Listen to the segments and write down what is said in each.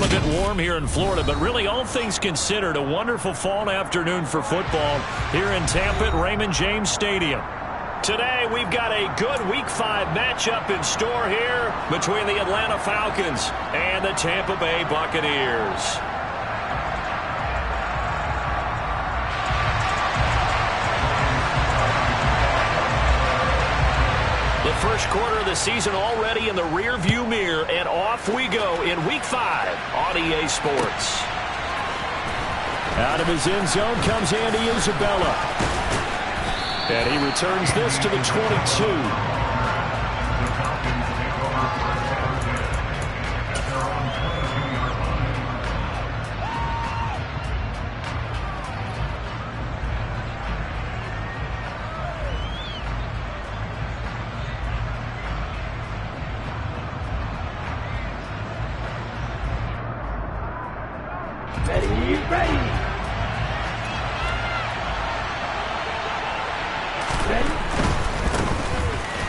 a bit warm here in Florida, but really all things considered, a wonderful fall afternoon for football here in Tampa at Raymond James Stadium. Today we've got a good Week 5 matchup in store here between the Atlanta Falcons and the Tampa Bay Buccaneers. The first quarter of the season already in the rearview mirror, and off we go in Week 5 on EA Sports. Out of his end zone comes Andy Isabella. And he returns this to the 22.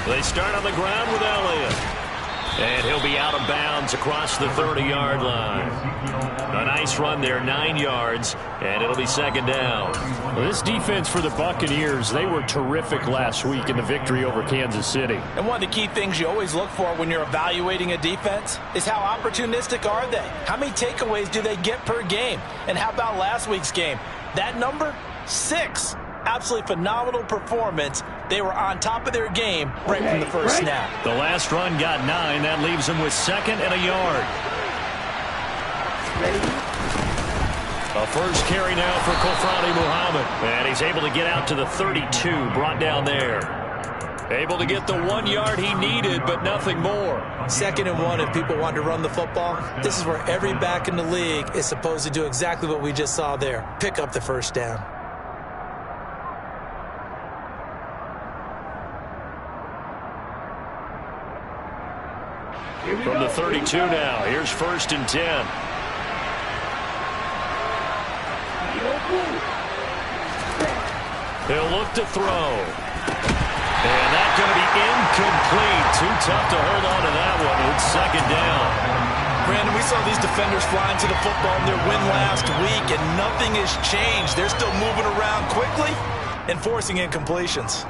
They start on the ground with Elliott. And he'll be out of bounds across the 30-yard line. A nice run there, 9 yards, and it'll be second down. Well, this defense for the Buccaneers, they were terrific last week in the victory over Kansas City. And one of the key things you always look for when you're evaluating a defense is how opportunistic are they? How many takeaways do they get per game? And how about last week's game? That number, 6. Absolutely phenomenal performance. They were on top of their game right from the first snap. The last run got 9. That leaves them with 2nd and a yard. A first carry now for Kofrani Muhammad. And he's able to get out to the 32, brought down there. Able to get the 1 yard he needed, but nothing more. 2nd and 1 if people want to run the football. This is where every back in the league is supposed to do exactly what we just saw there. Pick up the first down. From the 32 now, here's 1st and 10. He'll look to throw. And that's going to be incomplete. Too tough to hold on to that one. It's 2nd down. Brandon, we saw these defenders flying to the football in their win last week, and nothing has changed. They're still moving around quickly and forcing incompletions.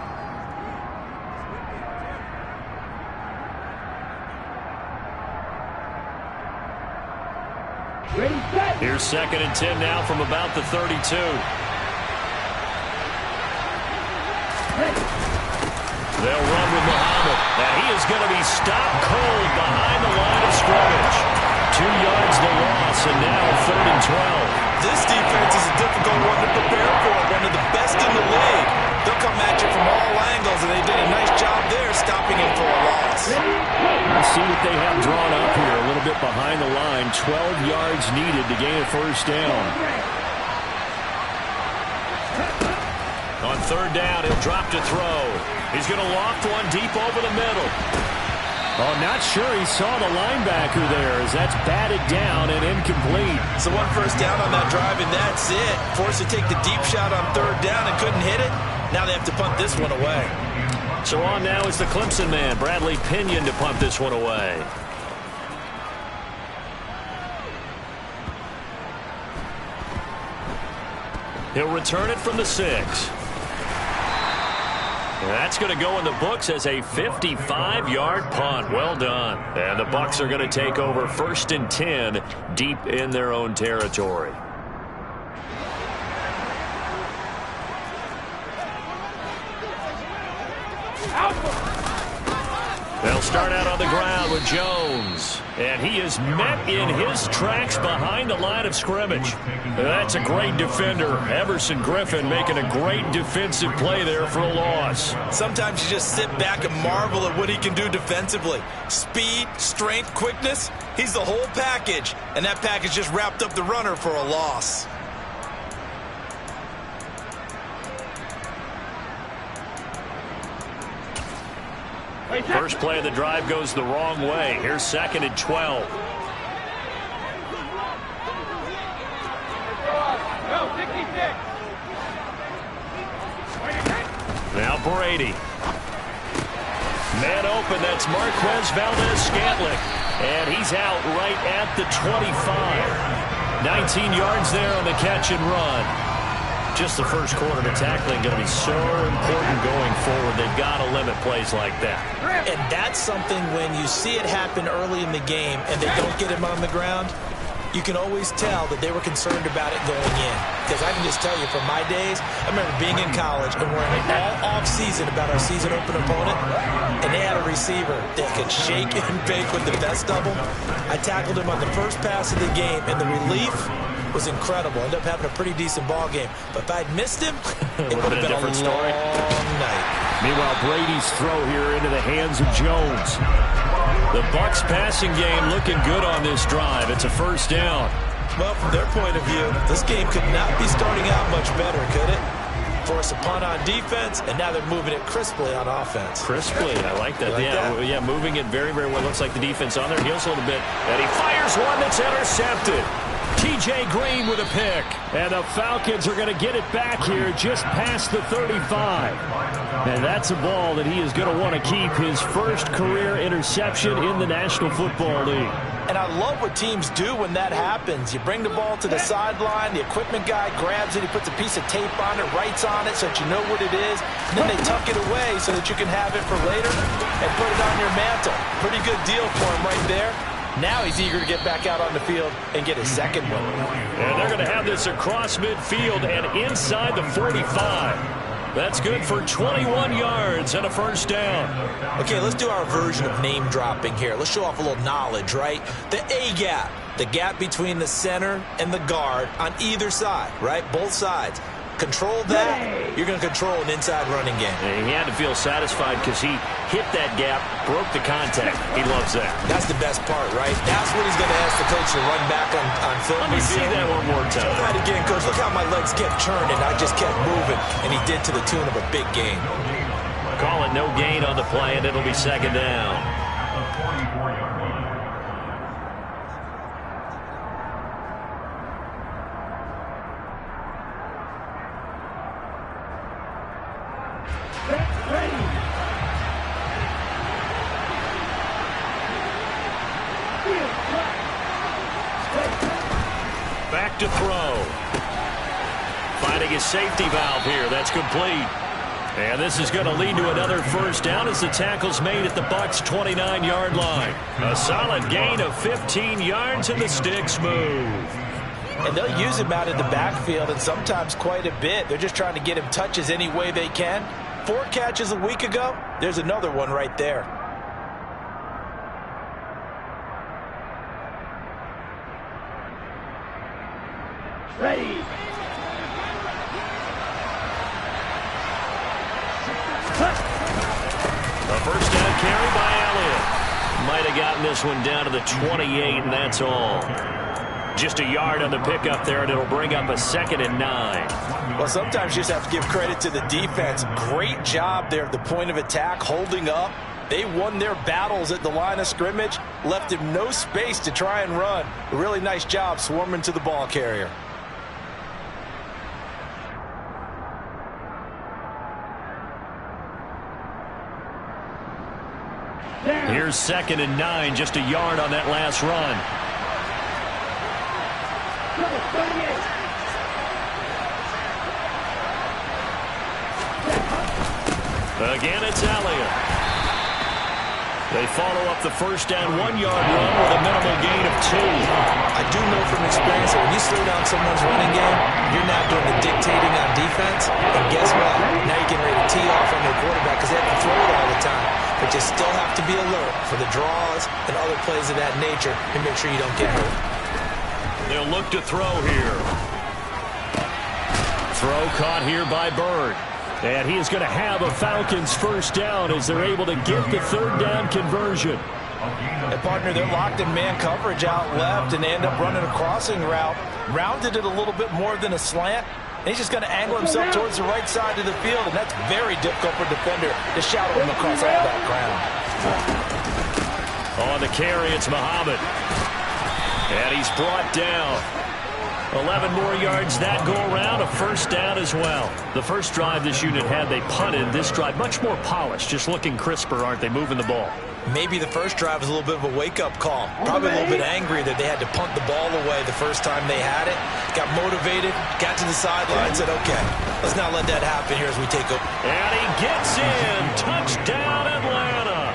Here's 2nd and 10 now from about the 32. They'll run with Muhammad. And he is going to be stopped cold behind the line of scrimmage. 2 yards the loss, and now 3rd and 12. This defense is a difficult one to prepare for. One of the best in the league. They'll come at you from all angles, and they did a nice job there stopping him for a loss. Let's see what they have drawn up here. A little bit behind the line. 12 yards needed to gain a first down. On 3rd down, he'll drop to throw. He's going to loft one deep over the middle. Oh, not sure he saw the linebacker there as that's batted down and incomplete. So 1 first down on that drive, and that's it. Forced to take the deep shot on 3rd down and couldn't hit it. Now they have to punt this one away. So on now is the Clemson man, Bradley Pinion, to punt this one away. He'll return it from the 6. That's going to go in the books as a 55-yard punt. Well done. And the Bucs are going to take over 1st and 10 deep in their own territory. They'll start out on the ground with Jones. And he is met in his tracks behind the line of scrimmage. That's a great defender. Everson Griffin making a great defensive play there for a loss. Sometimes you just sit back and marvel at what he can do defensively. Speed, strength, quickness. He's the whole package. And that package just wrapped up the runner for a loss. First play of the drive goes the wrong way. Here's 2nd and 12. Now Brady. Man open, that's Marquez Valdez-Scantling. And he's out right at the 25. 19 yards there on the catch and run. Just the first quarter, the tackling going to be so important going forward. They've got to limit plays like that. And that's something when you see it happen early in the game and they don't get him on the ground, you can always tell that they were concerned about it going in. Because I can just tell you from my days, I remember being in college and worrying all off-season about our season open opponent, and they had a receiver that could shake and bake with the best of them. I tackled him on the first pass of the game, and the relief was incredible. Ended up having a pretty decent ball game. But if I'd missed him, it would have been a long night. Meanwhile, Brady's throw here into the hands of Jones. The Bucs passing game looking good on this drive. It's a first down. Well, from their point of view, this game could not be starting out much better, could it? Force a punt on defense, and now they're moving it crisply on offense. Crisply, I like that. That? Moving it very, very well. Looks like the defense on their heels a little bit. And he fires one that's intercepted. T.J. Green with a pick. And the Falcons are going to get it back here just past the 35. And that's a ball that he is going to want to keep, his first career interception in the National Football League. And I love what teams do when that happens. You bring the ball to the sideline, the equipment guy grabs it, he puts a piece of tape on it, writes on it so that you know what it is, and then they tuck it away so that you can have it for later and put it on your mantle. Pretty good deal for him right there. Now he's eager to get back out on the field and get his second one. And they're going to have this across midfield and inside the 45. That's good for 21 yards and a first down. Okay, let's do our version of name dropping here. Let's show off a little knowledge, right? The A-gap, the gap between the center and the guard on either side, right? Both sides. Control that, you're going to control an inside running game. And he had to feel satisfied because he hit that gap, broke the contact. He loves that. That's the best part, right? That's what he's going to ask the coach to run back on film. Let me see that one more time. Show that again, coach. Look how my legs kept churning. I just kept moving, and he did to the tune of a big gain. Call it no gain on the play, and it'll be second down. Back to throw. Finding his safety valve here. That's complete. And this is going to lead to another first down as the tackle's made at the Bucs' 29-yard line. A solid gain of 15 yards and the sticks move. And they'll use him out in the backfield and sometimes quite a bit. They're just trying to get him touches any way they can. 4 catches a week ago. There's another one right there. Ready. A first down carry by Elliott. Might have gotten this one down to the 28, and that's all. Just a yard on the pickup there, and it'll bring up a 2nd and 9. Well, sometimes you just have to give credit to the defense. Great job there at the point of attack, holding up. They won their battles at the line of scrimmage, left him no space to try and run. A really nice job swarming to the ball carrier. Here's 2nd and 9, just a yard on that last run. Again, it's Elliott. They follow up the first down 1-yard run with a minimal gain of 2. I do know from experience that when you slow down someone's running game, you're not doing the dictating on defense. And guess what? Now you're getting ready to tee off on their quarterback because they have to throw it all the time. But you still have to be alert for the draws and other plays of that nature and make sure you don't get hurt. They'll look to throw here. Throw caught here by Bird. And he is going to have a Falcons first down as they're able to get the 3rd down conversion. And partner, they're locked in man coverage out left and they end up running a crossing route. Rounded it a little bit more than a slant. And he's just going to angle himself towards the right side of the field, and that's very difficult for a defender to shadow him across all that ground. On the carry, it's Muhammad. And he's brought down. 11 more yards that go around, a first down as well. The first drive this unit had, they punted. This drive, much more polished, just looking crisper, aren't they, moving the ball? Maybe the first drive was a little bit of a wake-up call. Probably a little bit angry that they had to punt the ball away the first time they had it. Got motivated, got to the sideline, said, okay, let's not let that happen here as we take over. And he gets in. Touchdown, Atlanta.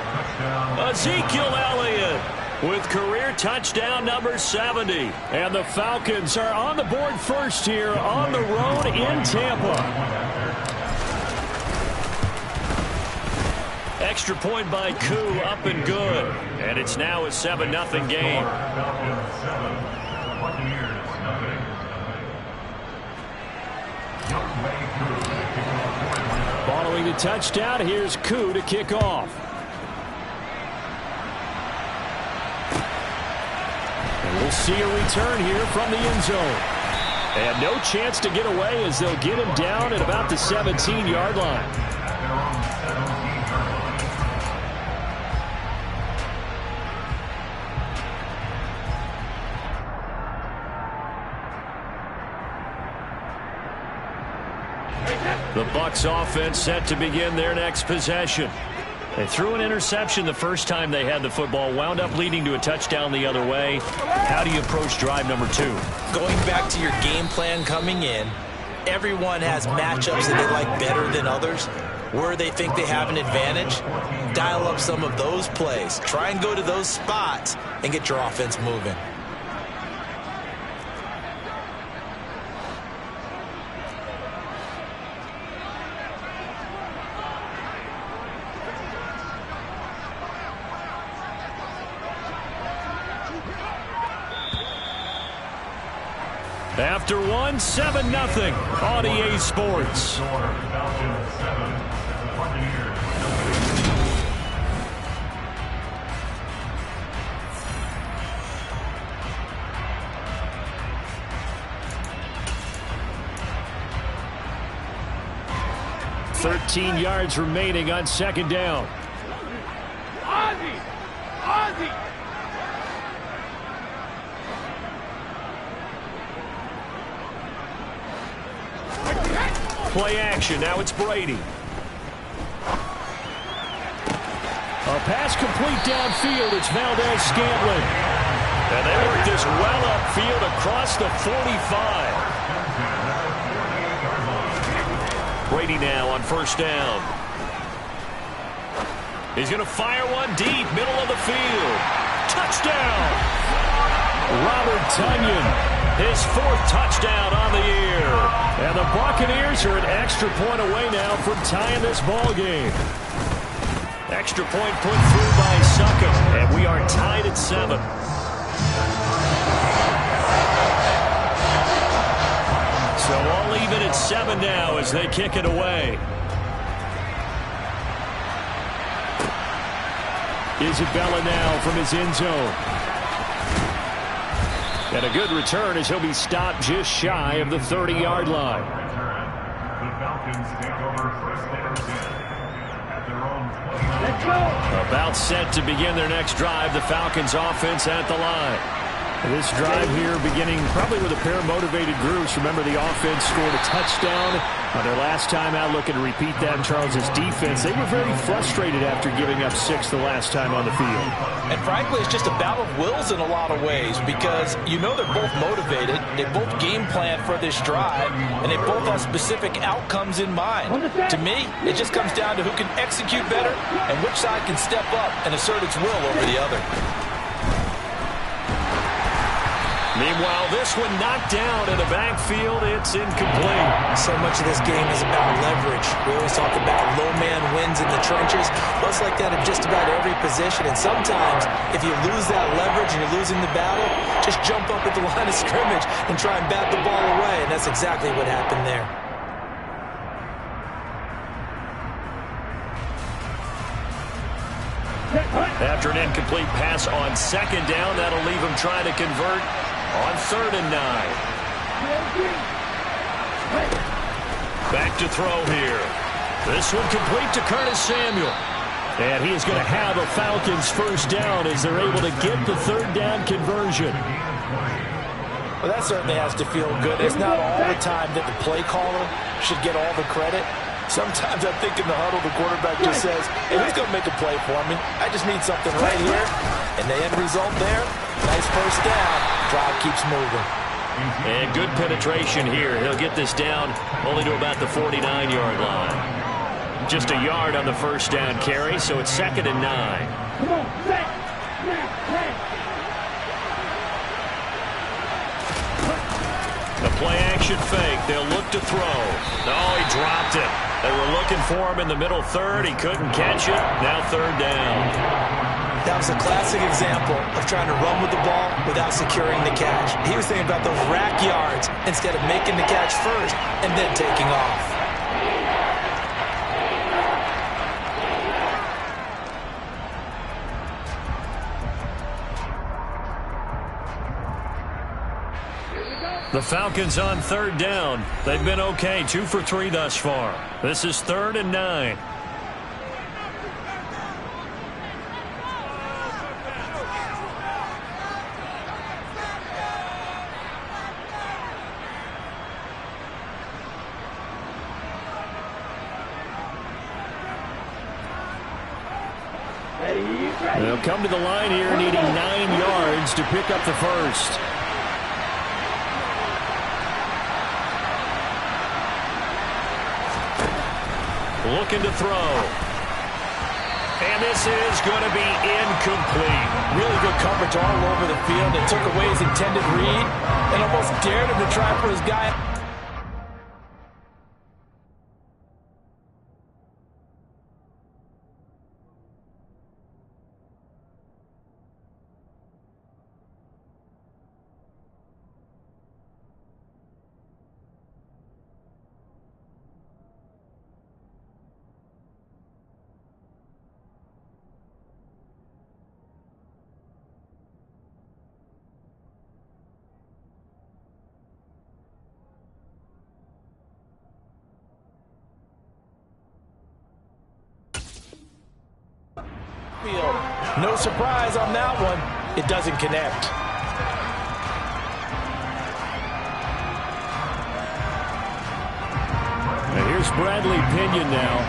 Ezekiel Elliott with career touchdown number 70. And the Falcons are on the board first here on the road in Tampa. Extra point by Koo, up and good. And it's now a 7-0 game. Following the touchdown, here's Koo to kick off. And we'll see a return here from the end zone. And no chance to get away as they'll get him down at about the 17-yard line. The Bucs offense set to begin their next possession. They threw an interception the first time they had the football, wound up leading to a touchdown the other way. How do you approach drive number 2? Going back to your game plan coming in, everyone has matchups that they like better than others. Where they think they have an advantage, dial up some of those plays. Try and go to those spots and get your offense moving. After one, 7-0 on EA Sports. $13 yards remaining on second down. Ozzie! Play action. Now it's Brady. A pass complete downfield. It's Valdez-Scantling. And they work this well upfield across the 45. Brady now on first down. He's going to fire one deep, middle of the field. Touchdown! Robert Tonyan. His 4th touchdown on the year. And the Buccaneers are an extra point away now from tying this ball game. Extra point put through by Succop. And we are tied at 7. So all even at 7 now as they kick it away. Isabella now from his end zone. And a good return as he'll be stopped just shy of the 30-yard line. About set to begin their next drive, the Falcons offense at the line. This drive here beginning probably with a pair of motivated groups. Remember, the offense scored a touchdown on their last time out. Looking to repeat that in Charles's defense. They were very frustrated after giving up 6 the last time on the field. And frankly, it's just a battle of wills in a lot of ways because you know they're both motivated. They both game plan for this drive, and they both have specific outcomes in mind. To me, it just comes down to who can execute better and which side can step up and assert its will over the other. Meanwhile, this one knocked down in the backfield. It's incomplete. So much of this game is about leverage. We always talk about low man wins in the trenches. Well, it's like that in just about every position. And sometimes, if you lose that leverage and you're losing the battle, just jump up at the line of scrimmage and try and bat the ball away. And that's exactly what happened there. After an incomplete pass on second down, that'll leave him trying to convert on 3rd and 9. Back to throw here. This one complete to Curtis Samuel. And he is going to have a Falcons first down as they're able to get the 3rd down conversion. Well, that certainly has to feel good. It's not all the time that the play caller should get all the credit. Sometimes I think in the huddle, the quarterback just says, hey, who's going to make a play for me? I just need something right here. And the end result there, nice first down. Drive keeps moving. And good penetration here. He'll get this down only to about the 49-yard line. Just a yard on the first down carry, so it's 2nd and 9. Come on, set, snap, set. The play-action fake. They'll look to throw. No, he dropped it. They were looking for him in the middle third. He couldn't catch it. Now 3rd down. That was a classic example of trying to run with the ball without securing the catch. He was thinking about those rack yards instead of making the catch first and then taking off. The Falcons on 3rd down. They've been okay, 2 for 3 thus far. This is 3rd and 9. They'll come to the line here needing 9 yards to pick up the first. Looking to throw. And this is going to be incomplete. Really good coverage all over the field. They took away his intended read and almost dared him to try for his guy. No surprise on that one. It doesn't connect. And here's Bradley Pinion now.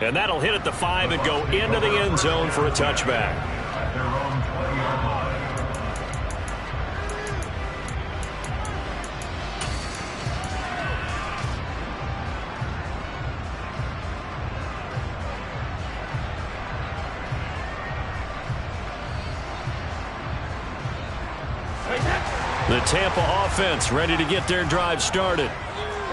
And that'll hit at the 5 and go into the end zone for a touchback. The Tampa offense ready to get their drive started.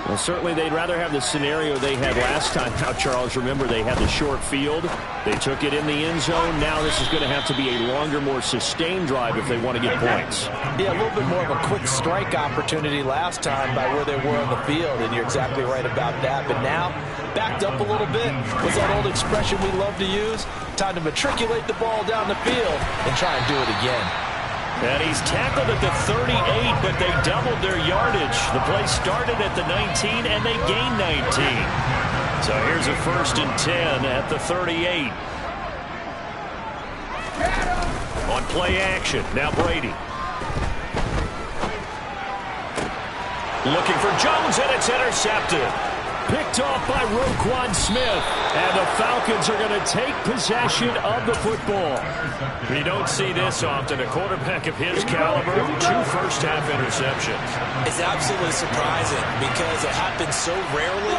Well, certainly they'd rather have the scenario they had last time. Now, Charles, remember they had the short field. They took it in the end zone. Now this is going to have to be a longer, more sustained drive if they want to get points. Yeah, a little bit more of a quick strike opportunity last time by where they were on the field, and you're exactly right about that. But now, backed up a little bit. What's that old expression we love to use? Time to matriculate the ball down the field and try and do it again. And he's tackled at the 38, but they doubled their yardage. The play started at the 19, and they gained 19. So here's a 1st and 10 at the 38. On play action, now Brady. Looking for Jones, and it's intercepted. Picked off by Roquan Smith. And the Falcons are going to take possession of the football. We don't see this often. A quarterback of his caliber, 2 first-half interceptions. It's absolutely surprising because it happens so rarely.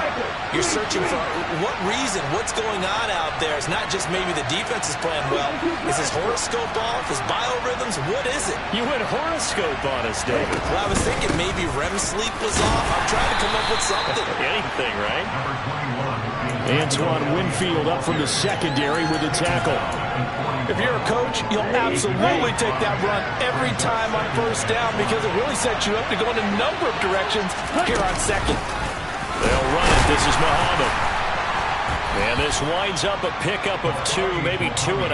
You're searching for what reason, what's going on out there. It's not just maybe the defense is playing well. Is his horoscope off? His biorhythms? What is it? You went horoscope on us, David. Well, I was thinking maybe REM sleep was off. I'm trying to come up with something. Anything, right? Antoine Winfield up from the secondary with a tackle. If you're a coach, you'll absolutely take that run every time on first down because it really sets you up to go in a number of directions here on second. They'll run it. This is Muhammad. And this winds up a pickup of 2, maybe 2.5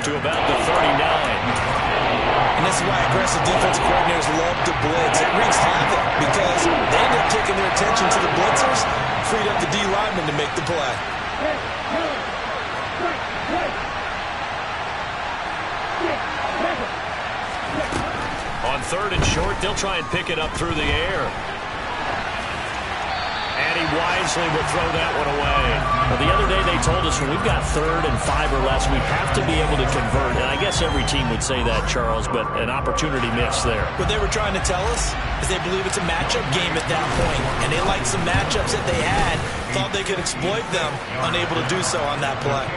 to about the 39. And this is why aggressive defensive coordinators love to blitz. It wreaks havoc because they end up taking their attention to the blitzers, freed up the D lineman to make the play. On 3rd and short, they'll try and pick it up through the air. And he wisely would throw that one away. Well, the other day they told us when we've got 3rd and 5 or less, we have to be able to convert. And I guess every team would say that, Charles, but an opportunity missed there. What they were trying to tell us is they believe it's a matchup game at that point. And they liked some matchups that they had, thought they could exploit them, unable to do so on that play.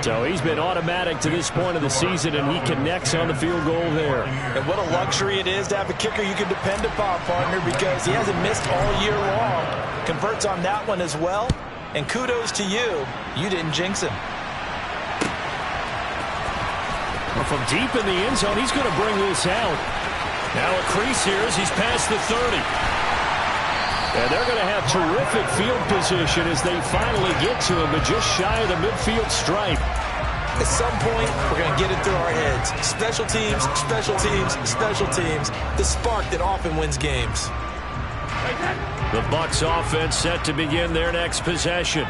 So he's been automatic to this point of the season, and he connects on the field goal there. And what a luxury it is to have a kicker you can depend upon, partner, because he hasn't missed all year long. Converts on that one as well. And kudos to you. You didn't jinx him. Well, from deep in the end zone, he's going to bring this out. Now a crease here as he's past the 30. And they're going to have terrific field position as they finally get to him, but just shy of the midfield stripe. At some point, we're going to get it through our heads. Special teams, special teams, special teams. The spark that often wins games. The Bucs offense set to begin their next possession.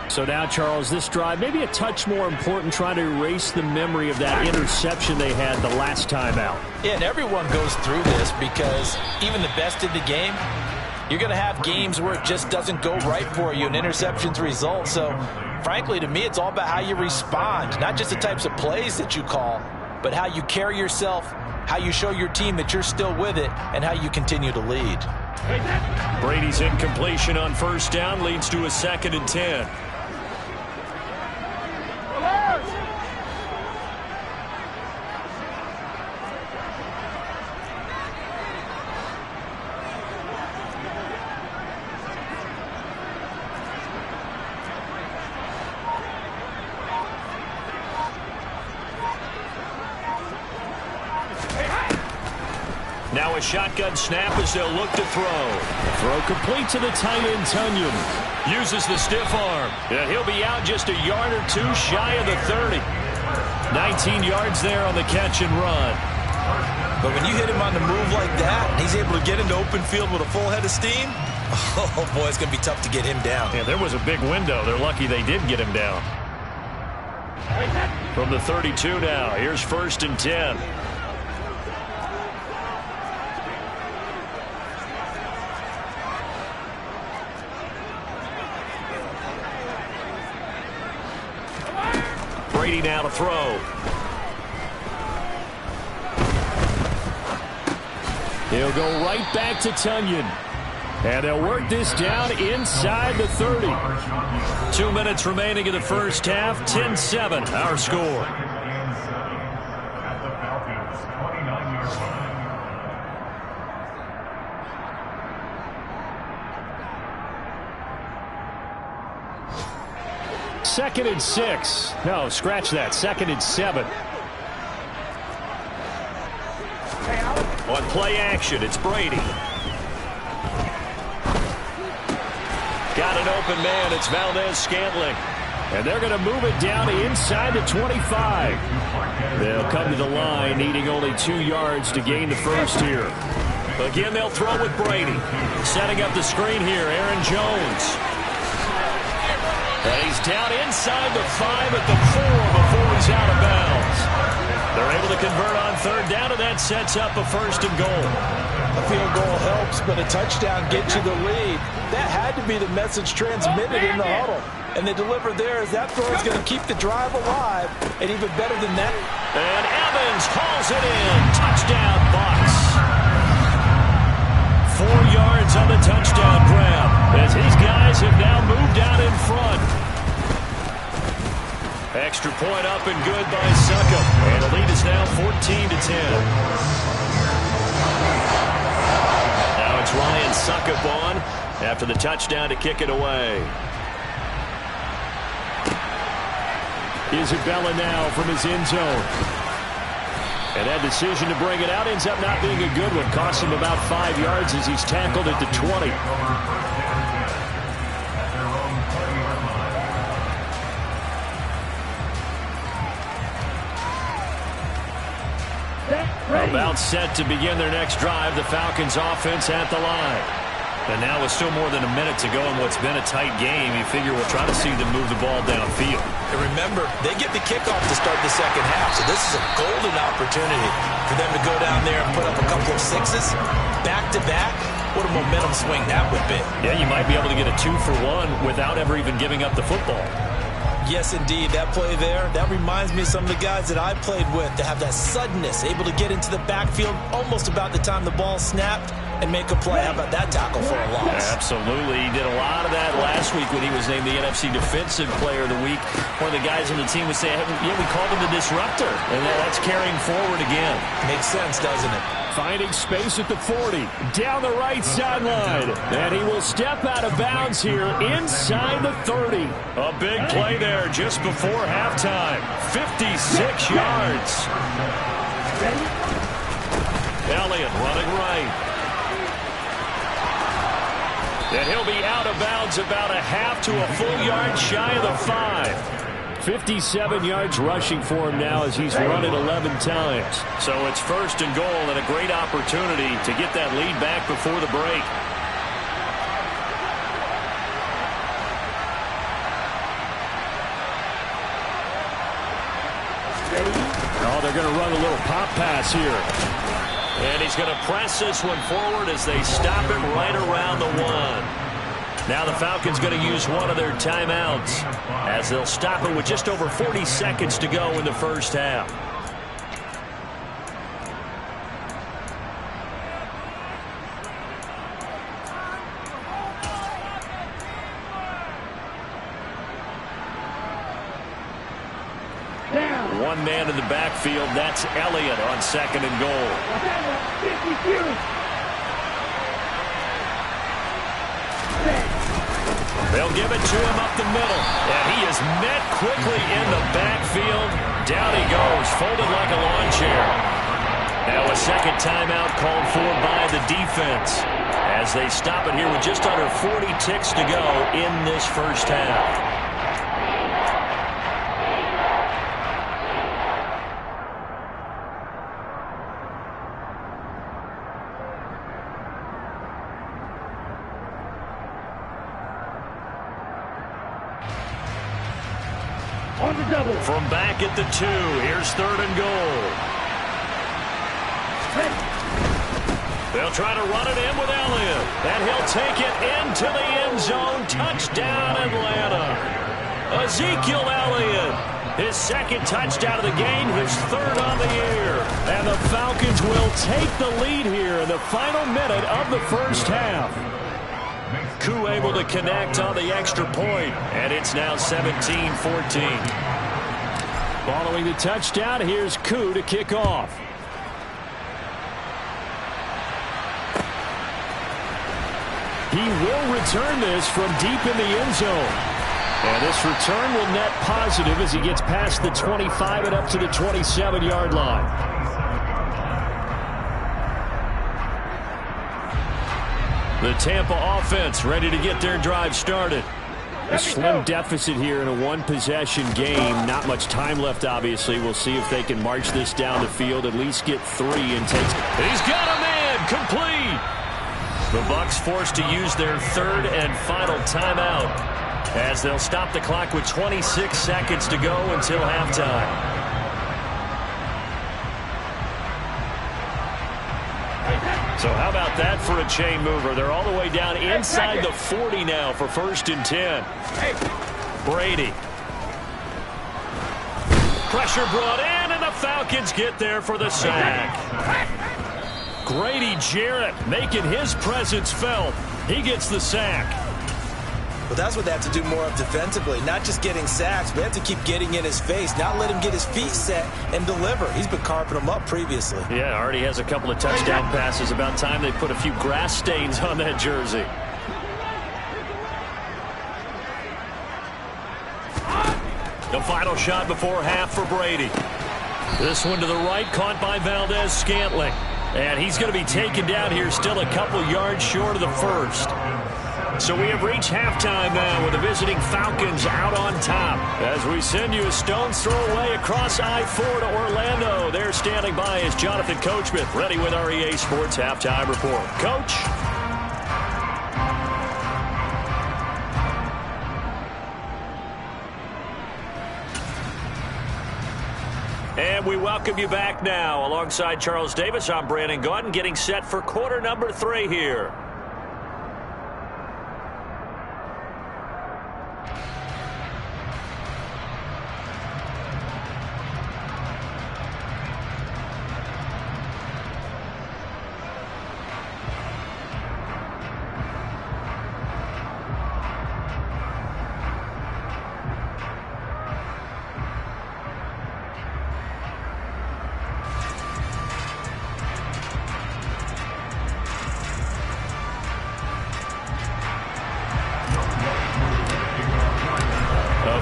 So now, Charles, this drive maybe a touch more important, trying to erase the memory of that interception they had the last time out. Yeah, and everyone goes through this because even the best in the game, you're going to have games where it just doesn't go right for you and interceptions result. So, frankly, to me, it's all about how you respond, not just the types of plays that you call, but how you carry yourself, how you show your team that you're still with it, and how you continue to lead. Brady's incompletion on 1st down leads to a 2nd and 10. Now a shotgun snap as they'll look to throw. Throw complete to the tight end, Tunyon. Uses the stiff arm. And he'll be out just a yard or two shy of the 30. 19 yards there on the catch and run. But when you hit him on the move like that, and he's able to get into open field with a full head of steam, oh boy, it's going to be tough to get him down. Yeah, there was a big window. They're lucky they did get him down. From the 32 now, here's 1st and 10. Brady now to throw. He'll go right back to Tunyon. And they'll work this down inside the 30. 2 minutes remaining in the first half. 10-7, our score. Second and 6. No, scratch that. 2nd and 7. On play action, it's Brady. Got an open man. It's Valdez-Scantling. And they're going to move it down inside the 25. They'll come to the line, needing only 2 yards to gain the first here. Again, they'll throw with Brady. Setting up the screen here, Aaron Jones. And he's down inside the 5 at the 4 before he's out of bounds. They're able to convert on 3rd down, and that sets up a 1st and goal. A field goal helps, but a touchdown gets you the lead. That had to be the message transmitted in the huddle. And they delivered there as that throw is going to keep the drive alive. And even better than that. And Evans hauls it in. Touchdown, Bucs. 4 yards on the touchdown grab as his guys have now moved out in front. Extra point up and good by Succop. And the lead is now 14-10. Now it's Ryan Succop on after the touchdown to kick it away. Isabella now from his end zone. And that decision to bring it out ends up not being a good one. Costs him about 5 yards as he's tackled at the 20. About set to begin their next drive. The Falcons offense at the line. And now with still more than a minute to go in what's been a tight game, you figure we'll try to see them move the ball downfield. And remember, they get the kickoff to start the second half, so this is a golden opportunity for them to go down there and put up a couple of sixes back-to-back. What a momentum swing that would be. Yeah, you might be able to get a 2-for-1 without ever even giving up the football. Yes, indeed. That play there, that reminds me of some of the guys that I played with to have that suddenness, able to get into the backfield almost about the time the ball snapped and make a play. How about that tackle for a loss? Absolutely. He did a lot of that last week when he was named the NFC Defensive Player of the Week. One of the guys on the team was saying, yeah, we called him the disruptor. And that's carrying forward again. Makes sense, doesn't it? Finding space at the 40. Down the right sideline. And he will step out of bounds here inside the 30. A big play there just before halftime. 56 yards. Elliott running right. And he'll be out of bounds about a half to a full yard shy of the 5. 57 yards rushing for him now as he's run it 11 times. So it's first and goal and a great opportunity to get that lead back before the break. Oh, they're going to run a little pop pass here. And he's going to press this one forward as they stop it right around the 1. Now the Falcons going to use one of their timeouts as they'll stop it with just over 40 seconds to go in the first half. One man in the backfield. That's Elliott on second and goal. They'll give it to him up the middle. And he is met quickly in the backfield. Down he goes, folded like a lawn chair. Now a second timeout called for by the defense as they stop it here with just under 40 ticks to go in this first half. From back at the 2, here's third and goal. They'll try to run it in with Elliott, and he'll take it into the end zone. Touchdown, Atlanta. Ezekiel Elliott, his second touchdown of the game, his third on the year. And the Falcons will take the lead here in the final minute of the first half. Koo able to connect on the extra point, and it's now 17-14. Following the touchdown, here's Koo to kick off. He will return this from deep in the end zone. And this return will net positive as he gets past the 25 and up to the 27-yard line. The Tampa offense ready to get their drive started. A slim deficit here in a one-possession game. Not much time left, obviously. We'll see if they can march this down the field, at least get 3 and take. He's got a man complete. The Bucs forced to use their third and final timeout as they'll stop the clock with 26 seconds to go until halftime. So how about that for a chain mover? They're all the way down inside the 40 now for first and 10. Brady. Pressure brought in, and the Falcons get there for the sack. Grady Jarrett making his presence felt. He gets the sack. Well, that's what they have to do more of defensively, not just getting sacks, but they have to keep getting in his face, not let him get his feet set and deliver. He's been carping him up previously. Yeah, already has a couple of touchdown passes. About time they put a few grass stains on that jersey. The final shot before half for Brady. This one to the right, caught by Valdez-Scantling. And he's going to be taken down here, still a couple yards short of the first. So we have reached halftime now with the visiting Falcons out on top. As we send you a stone's throw away across I-4 to Orlando. There standing by is Jonathan Coachman, ready with our EA Sports Halftime Report. Coach. And we welcome you back now. Alongside Charles Davis, I'm Brandon Gaudin, getting set for quarter number 3 here.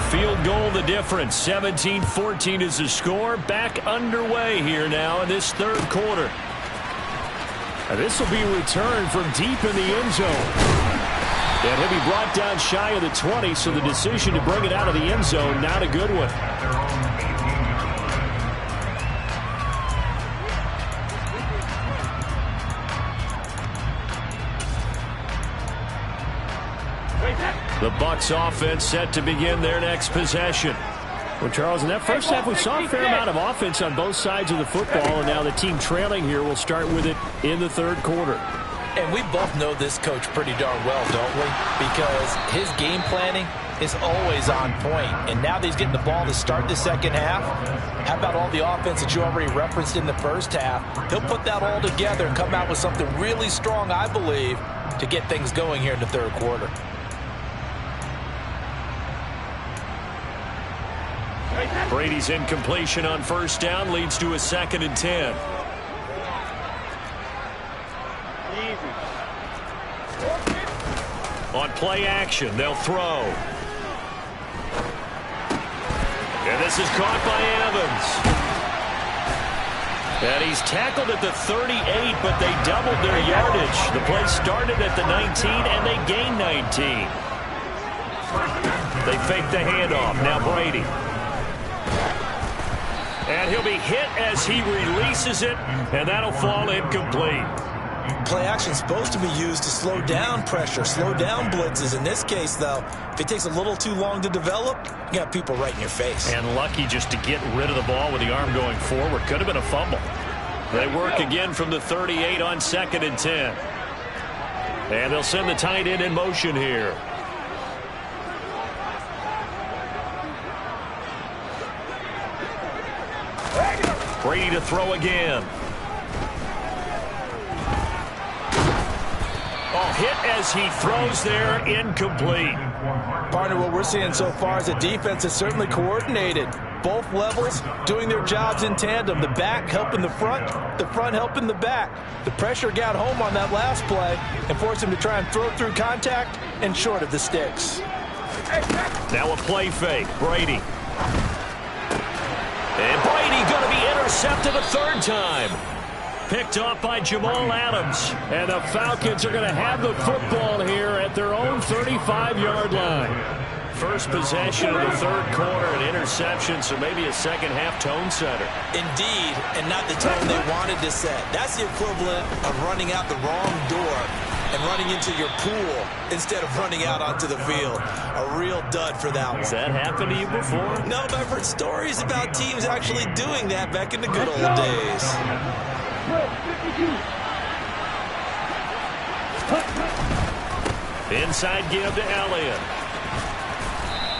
Field goal the difference. 17-14 is the score. Back underway here now in this third quarter. This will be returned from deep in the end zone. And he'll be brought down shy of the 20, so the decision to bring it out of the end zone, not a good one. The Bucs offense set to begin their next possession. Well, Charles, in that first half, we saw a fair amount of offense on both sides of the football, and now the team trailing here will start with it in the third quarter. And we both know this coach pretty darn well, don't we? Because his game planning is always on point. And now that he's getting the ball to start the second half, how about all the offense that you already referenced in the first half? He'll put that all together and come out with something really strong, I believe, to get things going here in the third quarter. Brady's incompletion on first down leads to a 2nd and 10. On play action, they'll throw. And this is caught by Evans. And he's tackled at the 38, but they doubled their yardage. The play started at the 19, and they gained 19. They fake the handoff. Now Brady. And he'll be hit as he releases it, and that'll fall incomplete. Play action is supposed to be used to slow down pressure, slow down blitzes. In this case, though, if it takes a little too long to develop, you got people right in your face. And lucky just to get rid of the ball with the arm going forward. Could have been a fumble. They work again from the 38 on 2nd and 10. And they'll send the tight end in motion here. Brady to throw again. Oh, hit as he throws there, incomplete. Partner, what we're seeing so far is a defense that's certainly coordinated. Both levels doing their jobs in tandem. The back helping the front helping the back. The pressure got home on that last play and forced him to try and throw through contact and short of the sticks. Now a play fake. Brady. And Brady going to be intercepted a 3rd time. Picked off by Jamal Adams. And the Falcons are going to have the football here at their own 35-yard line. First possession of the third quarter, an interception, so maybe a second-half tone setter. Indeed, and not the tone they wanted to set. That's the equivalent of running out the wrong door and running into your pool instead of running out onto the field. A real dud for that one. Has that happened to you before? No, but I've heard stories about teams actually doing that back in the good old days. Inside give to Elliott.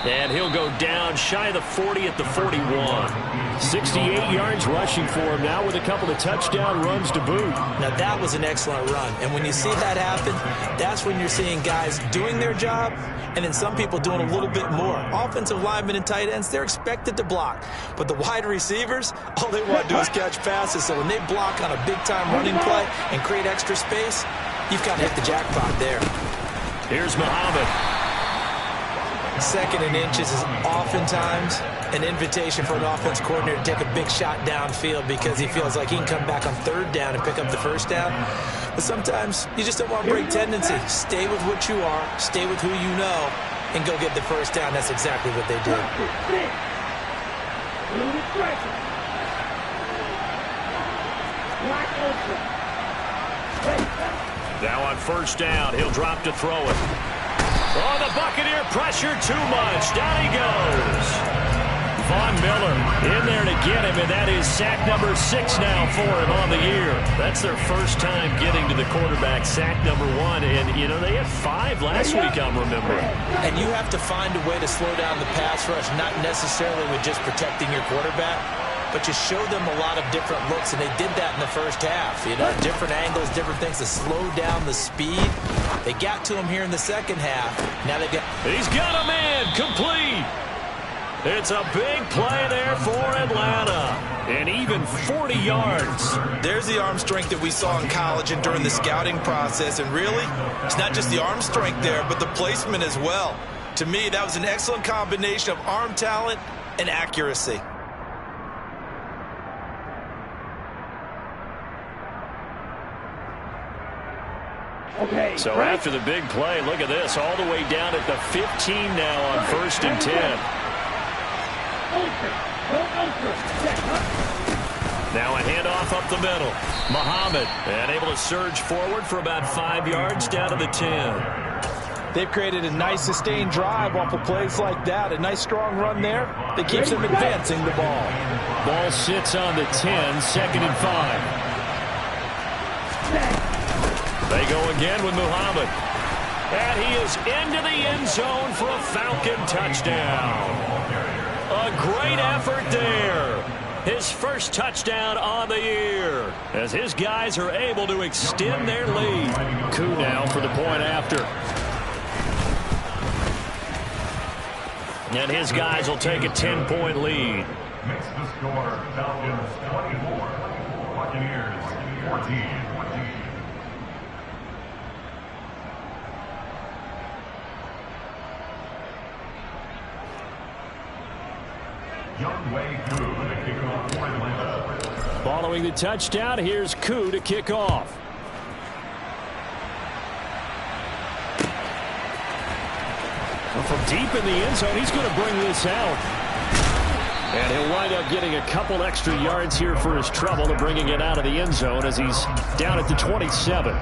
And he'll go down shy of the 40 at the 41. 68 yards rushing for him now with a couple of touchdown runs to boot. Now that was an excellent run. And when you see that happen, that's when you're seeing guys doing their job and then some people doing a little bit more. Offensive linemen and tight ends, they're expected to block. But the wide receivers, all they want to do is catch passes. So when they block on a big-time running play and create extra space, you've got to hit the jackpot there. Here's Muhammad. Second and inches is oftentimes an invitation for an offense coordinator to take a big shot downfield because he feels like he can come back on third down and pick up the first down. But sometimes you just don't want to break tendency. Stay with what you are, stay with who you know, and go get the first down. That's exactly what they did. Now on first down, he'll drop to throw it. Oh, the Buccaneer pressure too much. Down he goes. Von Miller in there to get him, and that is sack number 6 now for him on the year. That's their first time getting to the quarterback, sack number 1. And, you know, they had 5 last week, I'm remembering. And you have to find a way to slow down the pass rush, not necessarily with just protecting your quarterback, but you show them a lot of different looks, and they did that in the first half. You know, different angles, different things to slow down the speed. They got to him here in the second half. Now they got... He's got a man complete. It's a big play there for Atlanta. And even 40 yards. There's the arm strength that we saw in college and during the scouting process. And really, it's not just the arm strength there, but the placement as well. To me, that was an excellent combination of arm talent and accuracy. Okay, so after the big play, look at this, all the way down at the 15 now on first and 10. Now a handoff up the middle. Muhammad, and able to surge forward for about 5 yards down to the 10. They've created a nice sustained drive off of plays like that. A nice strong run there that keeps them advancing the ball. Ball sits on the 10, second and 5. They go again with Muhammad. And he is into the end zone for a Falcon touchdown. A great effort there. His first touchdown on the year as his guys are able to extend their lead. Coup now for the point after. And his guys will take a 10-point lead. Makes the score Falcons 24, Buccaneers 14. Following the touchdown, here's Koo to kick off. Well, from deep in the end zone, he's going to bring this out. And he'll wind up getting a couple extra yards here for his trouble to bringing it out of the end zone as he's down at the 27.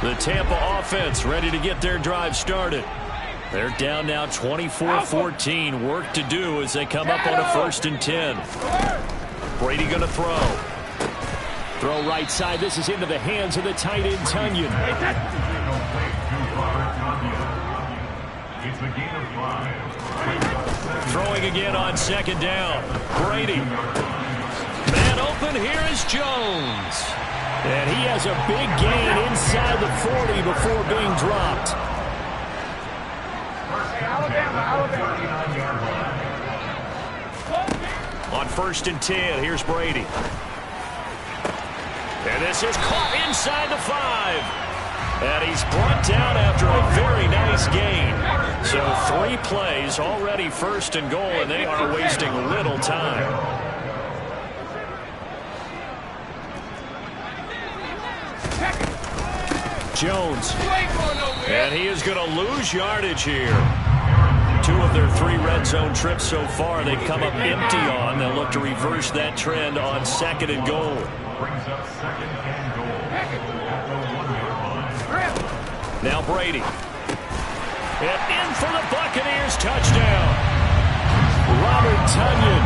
The Tampa offense ready to get their drive started. They're down now 24-14. Work to do as they come up on a first and 10. Brady going to throw. Throw right side. This is into the hands of the tight end, Tunyon. Throwing again on second down. Brady. Man open. Here is Jones. And he has a big gain inside the 40 before being dropped. On first and 10, here's Brady. And this is caught inside the 5. And he's brought down after a very nice gain. So 3 plays, already first and goal, and they are wasting little time. Jones. And he is going to lose yardage here. 2 of their 3 red zone trips so far they've come up empty on. They'll look to reverse that trend on second and goal. Now Brady. And in for the Buccaneers touchdown. Robert Tunyon,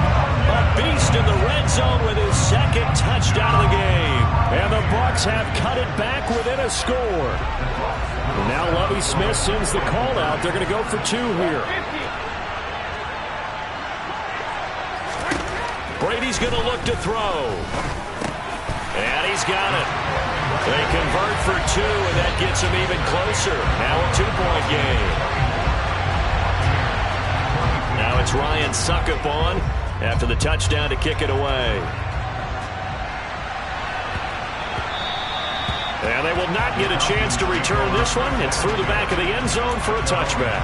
a beast in the red zone with his second touchdown of the game. And the Bucs have cut it back within a score. And now Lovie Smith sends the call out. They're going to go for 2 here. Brady's going to look to throw. And he's got it. They convert for 2, and that gets them even closer. Now a 2-point game. Now it's Ryan Suckup on after the touchdown to kick it away. And they will not get a chance to return this one. It's through the back of the end zone for a touchback.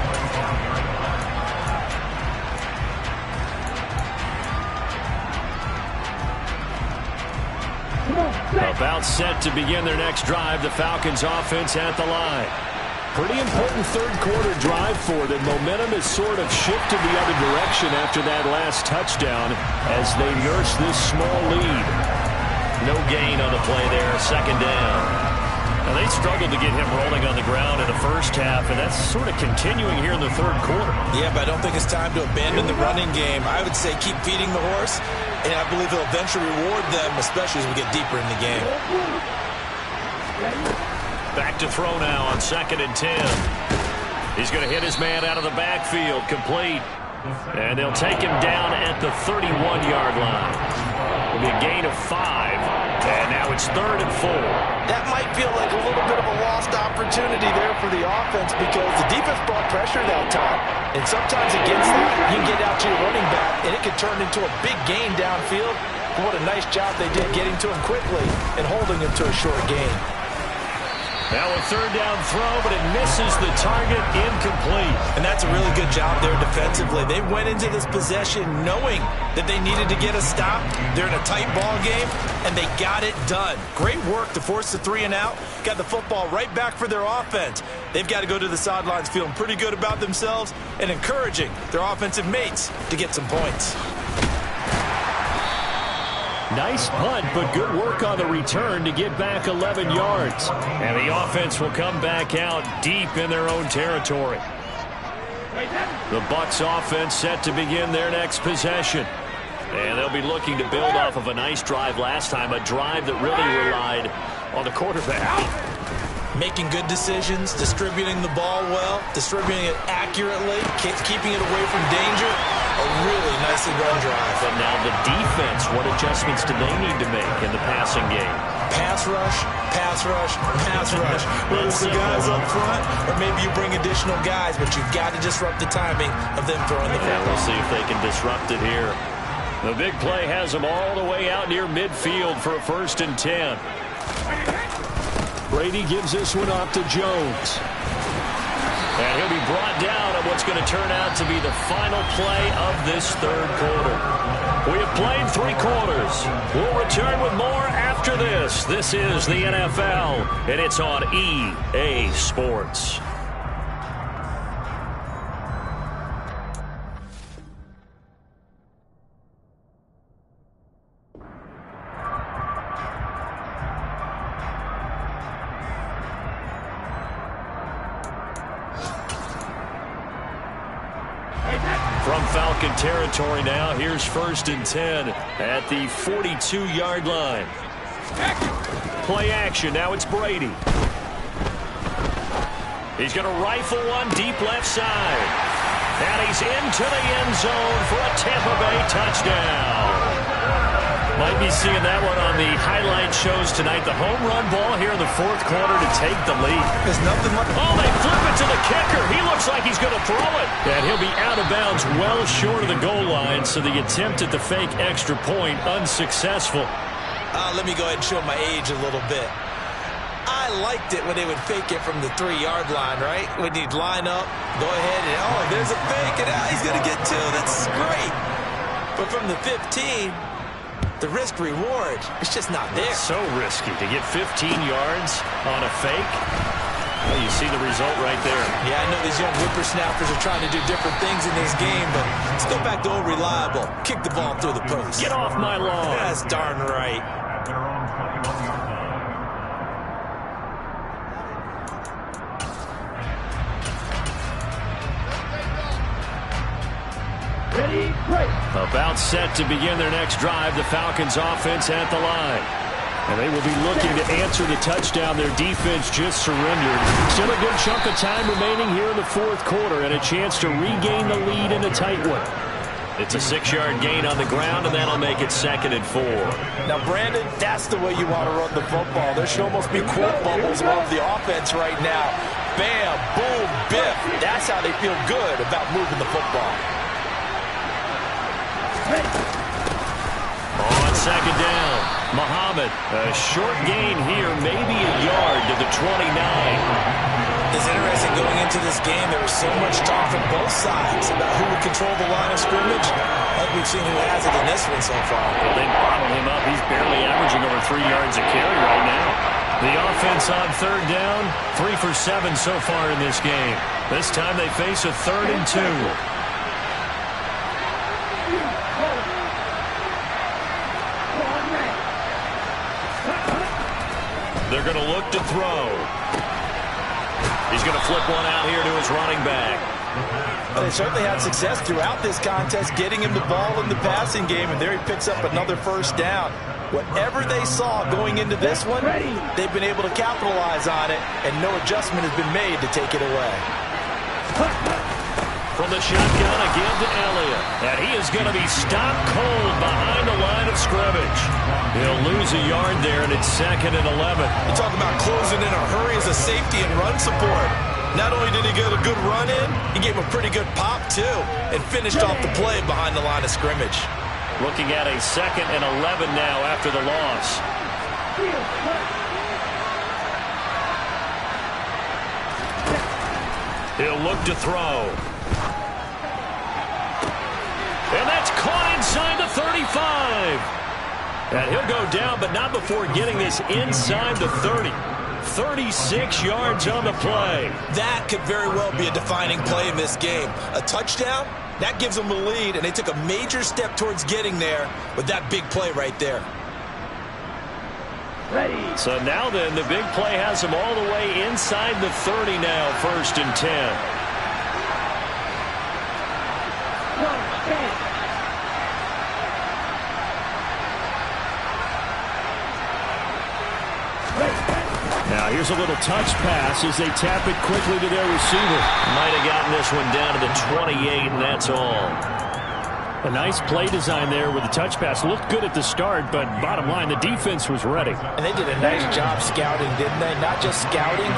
About set to begin their next drive, the Falcons offense at the line. Pretty important third quarter drive for them. Momentum has sort of shifted the other direction after that last touchdown as they nurse this small lead. No gain on the play there, second down. Now they struggled to get him rolling on the ground in the first half, and that's sort of continuing here in the third quarter. Yeah, but I don't think it's time to abandon the running game. I would say keep feeding the horse, and I believe he'll eventually reward them, especially as we get deeper in the game. Back to throw now on 2nd and 10. He's going to hit his man out of the backfield, complete. And they'll take him down at the 31-yard line. It'll be a gain of 5, and now it's 3rd and 4. That might feel like a little bit of a lost opportunity there for the offense because the defense brought pressure that time. And sometimes against that, you can get out to your running back, and it can turn into a big gain downfield. But what a nice job they did getting to him quickly and holding him to a short gain. Now a 3rd down throw, but it misses the target, incomplete. And that's a really good job there defensively. They went into this possession knowing that they needed to get a stop. They're in a tight ball game, and they got it done. Great work to force the 3 and out. Got the football right back for their offense. They've got to go to the sidelines feeling pretty good about themselves and encouraging their offensive mates to get some points. Nice punt, but good work on the return to get back 11 yards. And the offense will come back out deep in their own territory. The Bucs offense set to begin their next possession. And they'll be looking to build off of a nice drive last time, a drive that really relied on the quarterback. Making good decisions, distributing the ball well, distributing it accurately, keeping it away from danger. A really nicely run drive. But now the defense, what adjustments do they need to make in the passing game? Pass rush, pass rush, pass rush. Whether it's the guys up front or maybe you bring additional guys, but you've got to disrupt the timing of them throwing the football. We'll see if they can disrupt it here. The big play has them all the way out near midfield for a 1st and 10. Brady gives this one off to Jones. And he'll be brought down at what's going to turn out to be the final play of this third quarter. We have played 3 quarters. We'll return with more after this. This is the NFL, and it's on EA Sports. From Falcon territory now, here's 1st and 10 at the 42-yard line. Play action, now it's Brady. He's going to rifle one deep left side. And he's into the end zone for a Tampa Bay touchdown. Might be seeing that one on the highlight shows tonight. The home run ball here in the 4th quarter to take the lead. There's nothing like... Oh, they flip it to the kicker. He looks like he's going to throw it. And he'll be out of bounds well short of the goal line, so the attempt at the fake extra point unsuccessful. Let me go ahead and show my age a little bit. I liked it when they would fake it from the 3-yard line, right? When you'd line up, go ahead and, oh, there's a fake, and he's going to get 2. That's great. But from the 15... the risk-reward, it's just not there. It's so risky to get 15 yards on a fake. Well, you see the result right there. Yeah, I know these young whippersnappers are trying to do different things in this game, but let's go back to old reliable. Kick the ball through the post. Get off my lawn. That's darn right. At their own 21-yard line. About set to begin their next drive, the Falcons offense at the line. And they will be looking to answer the touchdown their defense just surrendered. Still a good chunk of time remaining here in the 4th quarter and a chance to regain the lead in a tight one. It's a 6-yard gain on the ground, and that'll make it 2nd and 4. Now, Brandon, that's the way you want to run the football. There should almost be quote bubbles above the offense right now. Bam, boom, biff. That's how they feel good about moving the football. On 2nd down, Muhammad. Muhammad. A short gain here, maybe a yard to the 29. It's interesting going into this game. There was so much talk from both sides about who would control the line of scrimmage. Like we've seen who has it in this one so far. Well, they bottled him up. He's barely averaging over 3 yards a carry right now. The offense on third down, 3 for 7 so far in this game. This time they face a 3rd and 2. They're going to look to throw. He's going to flip one out here to his running back. They certainly had success throughout this contest getting him the ball in the passing game, and there he picks up another first down. Whatever they saw going into this one, they've been able to capitalize on it, and no adjustment has been made to take it away. From the shotgun again to Elliott. And he is going to be stopped cold behind the line of scrimmage. He'll lose a yard there, and it's 2nd and 11. You talk about closing in a hurry as a safety and run support. Not only did he get a good run in, he gave him a pretty good pop, too, and finished off the play behind the line of scrimmage. Looking at a 2nd and 11 now after the loss. He'll look to throw. And that's caught inside the 35. And he'll go down, but not before getting this inside the 30. 36 yards on the play. That could very well be a defining play in this game. A touchdown, that gives them the lead, and they took a major step towards getting there with that big play right there. Ready. So now then, the big play has them all the way inside the 30 now, 1st and 10. Now here's a little touch pass as they tap it quickly to their receiver. Might have gotten this one down to the 28, and that's all. A nice play design there with the touch pass. Looked good at the start, but bottom line, the defense was ready. And they did a nice job scouting, didn't they? Not just scouting,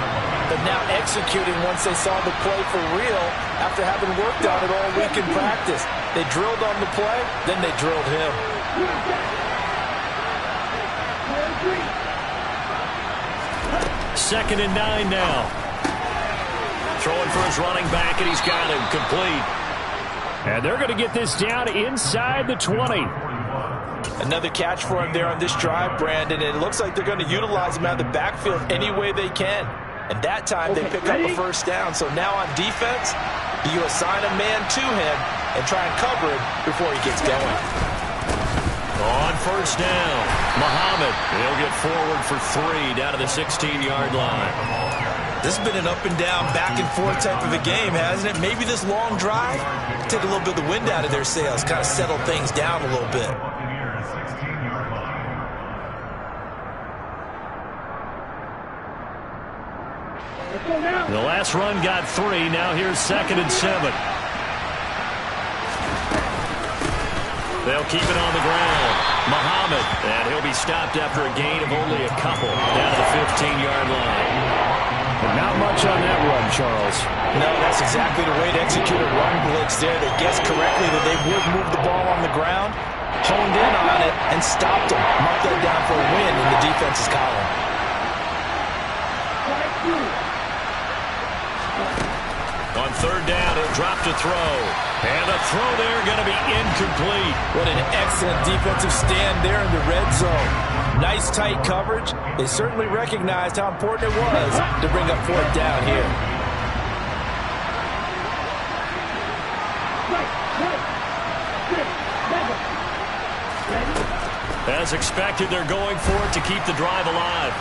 but now executing once they saw the play for real after having worked on it all week in practice. They drilled on the play, then they drilled him. 2nd and 9 now. Throwing for his running back, and he's got him complete. And they're going to get this down inside the 20. Another catch for him there on this drive, Brandon. And it looks like they're going to utilize him out of the backfield any way they can. And that time they pick up a first down. So now on defense, you assign a man to him and try and cover him before he gets going. On first down, Muhammad. He'll get forward for 3 down to the 16-yard line. This has been an up-and-down, back-and-forth type of a game, hasn't it? Maybe this long drive, take a little bit of the wind out of their sails, kind of settle things down a little bit. The last run got 3. Now here's 2nd and 7. They'll keep it on the ground. Muhammad, and he'll be stopped after a gain of only a couple down to the 15-yard line. And not much on that run, Charles. No, that's exactly the way to execute a run blitz there. They guessed correctly that they would move the ball on the ground, honed in on it, and stopped them. Marked that down for a win in the defense's column. On third down, he'll drop to throw. And the throw there going to be incomplete. What an excellent defensive stand there in the red zone. Nice tight coverage. They certainly recognized how important it was to bring up 4th down here. As expected, they're going for it to keep the drive alive.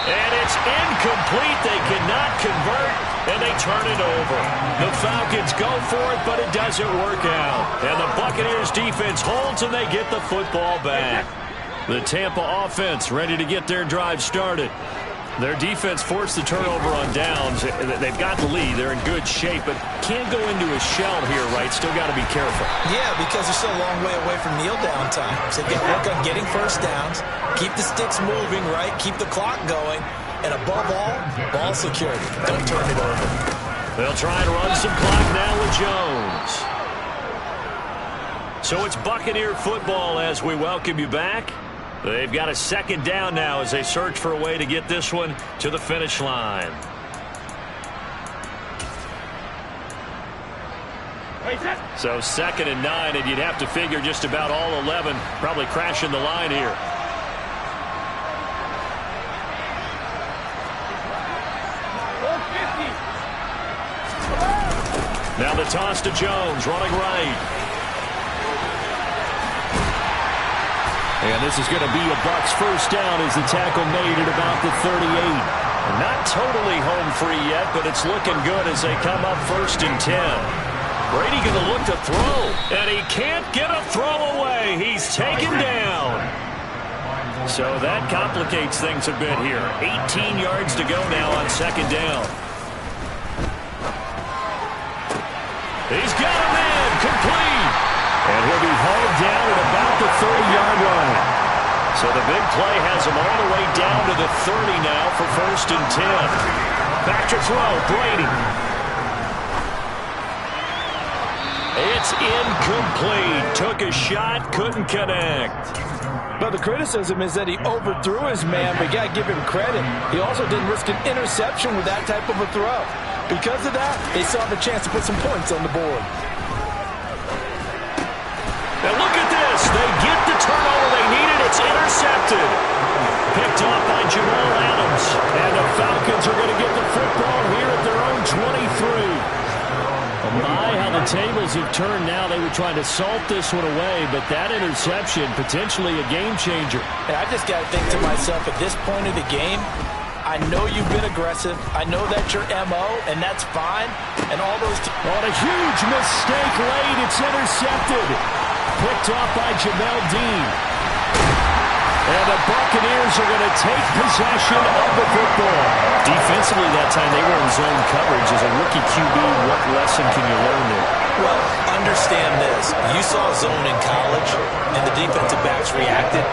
And it's incomplete. They cannot convert, and they turn it over. The Falcons go for it, but it doesn't work out. And the Buccaneers defense holds, and they get the football back. The Tampa offense ready to get their drive started. Their defense forced the turnover on downs. They've got the lead. They're in good shape, but can't go into a shell here, right? Still got to be careful. Yeah, because they're still a long way away from kneel down time. So they've got to work on getting first downs, keep the sticks moving, right? Keep the clock going. And above all, ball security. Don't turn it over. They'll try and run some clock now with Jones. So it's Buccaneer football as we welcome you back. They've got a second down now as they search for a way to get this one to the finish line. So 2nd and 9, and you'd have to figure just about all 11 probably crashing the line here. Now the toss to Jones, running right. And this is going to be a Bucs first down as the tackle made at about the 38. Not totally home free yet, but it's looking good as they come up 1st and 10. Brady going to look to throw, and he can't get a throw away. He's taken down. So that complicates things a bit here. 18 yards to go now on 2nd down. He's got a man, complete. And he'll be hauled down at about the 30-yard line. So the big play has him all the way down to the 30 now for 1st and 10. Back to throw, Brady. It's incomplete. Took a shot, couldn't connect. But the criticism is that he overthrew his man, but you got to give him credit. He also didn't risk an interception with that type of a throw. Because of that, they saw the chance to put some points on the board. Now look at this. They get the turnover they needed. It's intercepted. Picked off by Jamal Adams. And the Falcons are going to get the football here at their own 23. My, how the tables have turned now. They were trying to salt this one away, but that interception, potentially a game changer. And I just got to think to myself, at this point of the game, I know you've been aggressive. I know that's your MO, and that's fine. And all those... On a huge mistake late, it's intercepted. Picked off by Jamel Dean. And the Buccaneers are going to take possession of the football. Defensively that time, they were in zone coverage. As a rookie QB, what lesson can you learn there? Well, understand this. You saw zone in college, and the defensive backs reacted,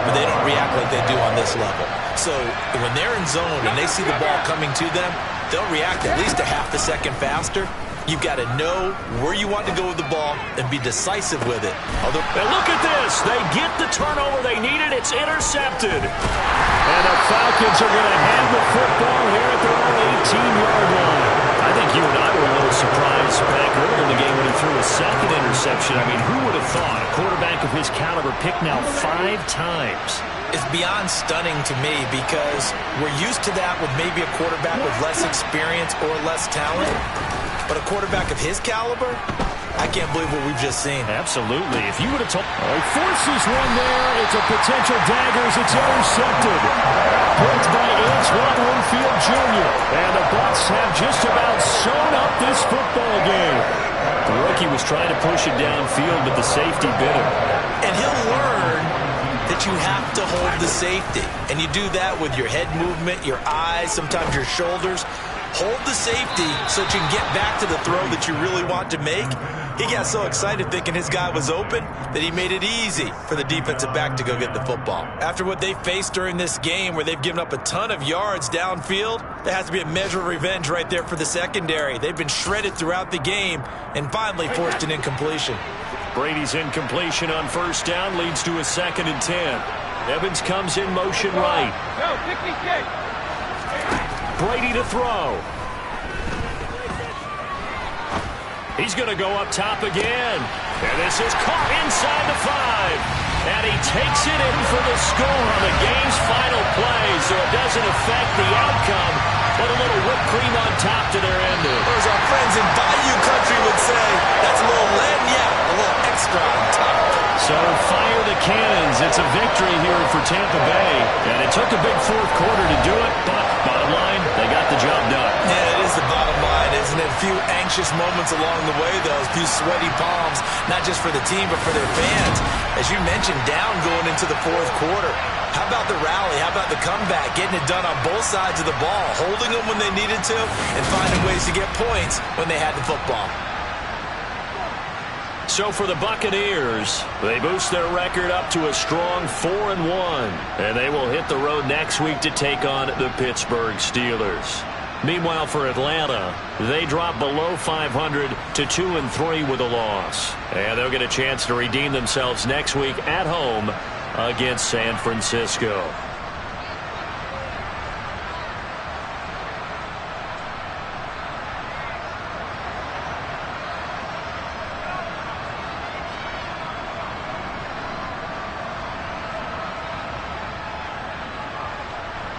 but they don't react like they do on this level. So when they're in zone and they see the ball coming to them, they'll react at least a half a second faster. You've got to know where you want to go with the ball and be decisive with it. And look at this. They get the turnover they needed. It's intercepted. And the Falcons are going to have the football here at their own 18-yard line. I think you and I were a little surprised back earlier in the game when he threw a second interception. I mean, who would have thought a quarterback of his caliber picked now 5 times? It's beyond stunning to me because we're used to that with maybe a quarterback with less experience or less talent. But a quarterback of his caliber, I can't believe what we've just seen. Absolutely. If you would have told... He forces one there. It's a potential dagger as it's intercepted. Picked by Antoine Winfield Jr. And the Bucs have just about sewn up this football game. The rookie was trying to push it downfield, but the safety bit him. And he'll learn that you have to hold the safety. And you do that with your head movement, your eyes, sometimes your shoulders. Hold the safety so that you can get back to the throw that you really want to make. He got so excited thinking his guy was open that he made it easy for the defensive back to go get the football. After what they faced during this game where they've given up a ton of yards downfield, there has to be a measure of revenge right there for the secondary. They've been shredded throughout the game and finally forced an incompletion. Brady's incompletion on 1st down leads to a 2nd and 10. Evans comes in motion right. Brady to throw. He's going to go up top again. And this is caught inside the 5. And he takes it in for the score on the game's final play. So it doesn't affect the outcome, but a little whipped cream on top to their ending. Or as our friends in Bayou Country would say, that's a little lagniappe, a little extra on top. So fire the cannons. It's a victory here for Tampa Bay. And it took a big 4th quarter to do it, but bottom line, they got the job done. Yeah, it is the bottom line, isn't it? A few anxious moments along the way, though. A few sweaty palms, not just for the team, but for their fans. As you mentioned, down going into the 4th quarter. How about the rally? How about the comeback? Getting it done on both sides of the ball, holding them when they needed to, and finding ways to get points when they had the football. So for the Buccaneers, they boost their record up to a strong 4-1. And they will hit the road next week to take on the Pittsburgh Steelers. Meanwhile, for Atlanta, they drop below 500 to 2-3 with a loss. And they'll get a chance to redeem themselves next week at home against San Francisco.